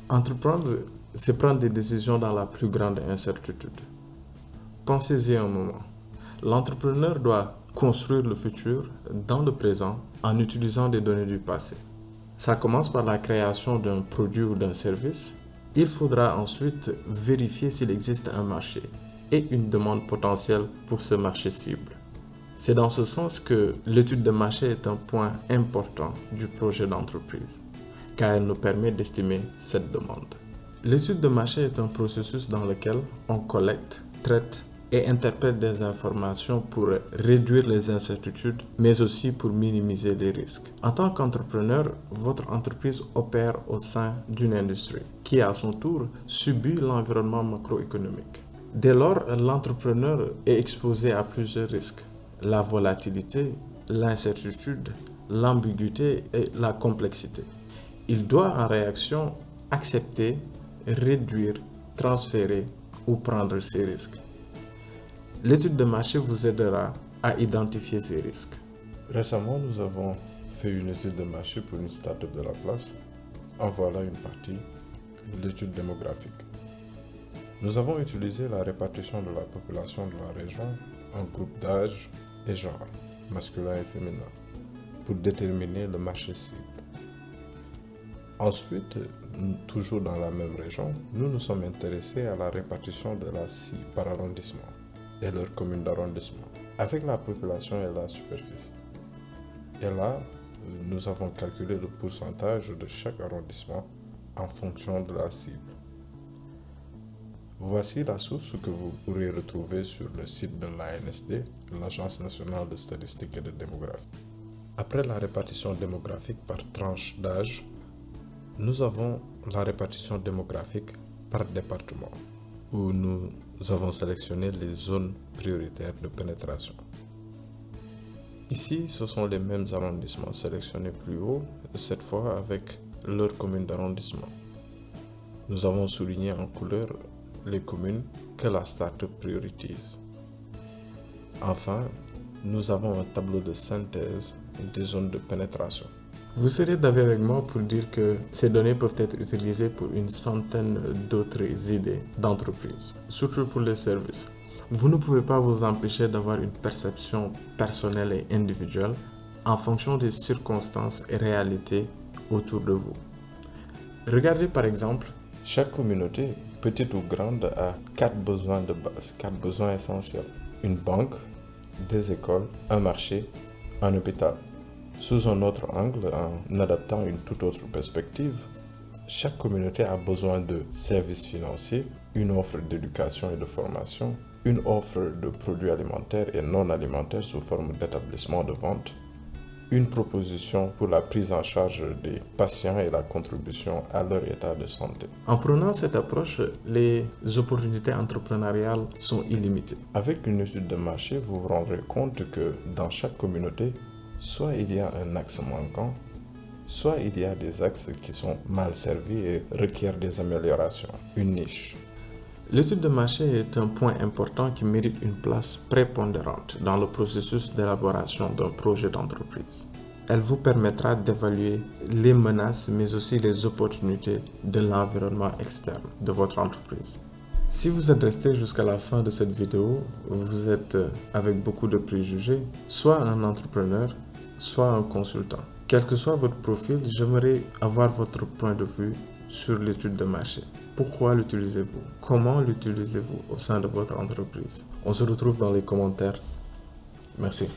Entreprendre, c'est prendre des décisions dans la plus grande incertitude. Pensez-y un moment. L'entrepreneur doit construire le futur dans le présent en utilisant des données du passé. Ça commence par la création d'un produit ou d'un service. Il faudra ensuite vérifier s'il existe un marché et une demande potentielle pour ce marché cible. C'est dans ce sens que l'étude de marché est un point important du projet d'entreprise, car elle nous permet d'estimer cette demande. L'étude de marché est un processus dans lequel on collecte, traite et interprète des informations pour réduire les incertitudes, mais aussi pour minimiser les risques. En tant qu'entrepreneur, votre entreprise opère au sein d'une industrie qui, à son tour, subit l'environnement macroéconomique. Dès lors, l'entrepreneur est exposé à plusieurs risques: la volatilité, l'incertitude, l'ambiguïté et la complexité. Il doit en réaction accepter, réduire, transférer ou prendre ces risques. L'étude de marché vous aidera à identifier ces risques. Récemment, nous avons fait une étude de marché pour une start-up de la place. En voilà une partie de l'étude démographique. Nous avons utilisé la répartition de la population de la région en groupes d'âge et genre, masculin et féminin, pour déterminer le marché cible. Ensuite, toujours dans la même région, nous nous sommes intéressés à la répartition de la scie par arrondissement et leur commune d'arrondissement, avec la population et la superficie. Et là, nous avons calculé le pourcentage de chaque arrondissement en fonction de la cible. Voici la source que vous pourrez retrouver sur le site de l'ANSD, l'Agence nationale de statistique et de démographie. Après la répartition démographique par tranche d'âge, nous avons la répartition démographique par département, où nous avons sélectionné les zones prioritaires de pénétration. Ici, ce sont les mêmes arrondissements sélectionnés plus haut, cette fois avec leur commune d'arrondissement. Nous avons souligné en couleur les communes que la start-up priorise. Enfin, nous avons un tableau de synthèse des zones de pénétration. Vous serez d'accord avec moi pour dire que ces données peuvent être utilisées pour une centaine d'autres idées d'entreprise, surtout pour les services. Vous ne pouvez pas vous empêcher d'avoir une perception personnelle et individuelle en fonction des circonstances et réalités autour de vous. Regardez par exemple, chaque communauté, petite ou grande, a 4 besoins de base, 4 besoins essentiels. Une banque, des écoles, un marché, un hôpital. Sous un autre angle, en adaptant une toute autre perspective, chaque communauté a besoin de services financiers, une offre d'éducation et de formation, une offre de produits alimentaires et non alimentaires sous forme d'établissement de vente, une proposition pour la prise en charge des patients et la contribution à leur état de santé. En prenant cette approche, les opportunités entrepreneuriales sont illimitées. Avec une étude de marché, vous vous rendrez compte que dans chaque communauté, soit il y a un axe manquant, soit il y a des axes qui sont mal servis et requièrent des améliorations, une niche. L'étude de marché est un point important qui mérite une place prépondérante dans le processus d'élaboration d'un projet d'entreprise. Elle vous permettra d'évaluer les menaces mais aussi les opportunités de l'environnement externe de votre entreprise. Si vous êtes resté jusqu'à la fin de cette vidéo, vous êtes avec beaucoup de préjugés, soit un entrepreneur, soit un consultant. Quel que soit votre profil, j'aimerais avoir votre point de vue sur l'étude de marché. Pourquoi l'utilisez-vous? Comment l'utilisez-vous au sein de votre entreprise? On se retrouve dans les commentaires. Merci.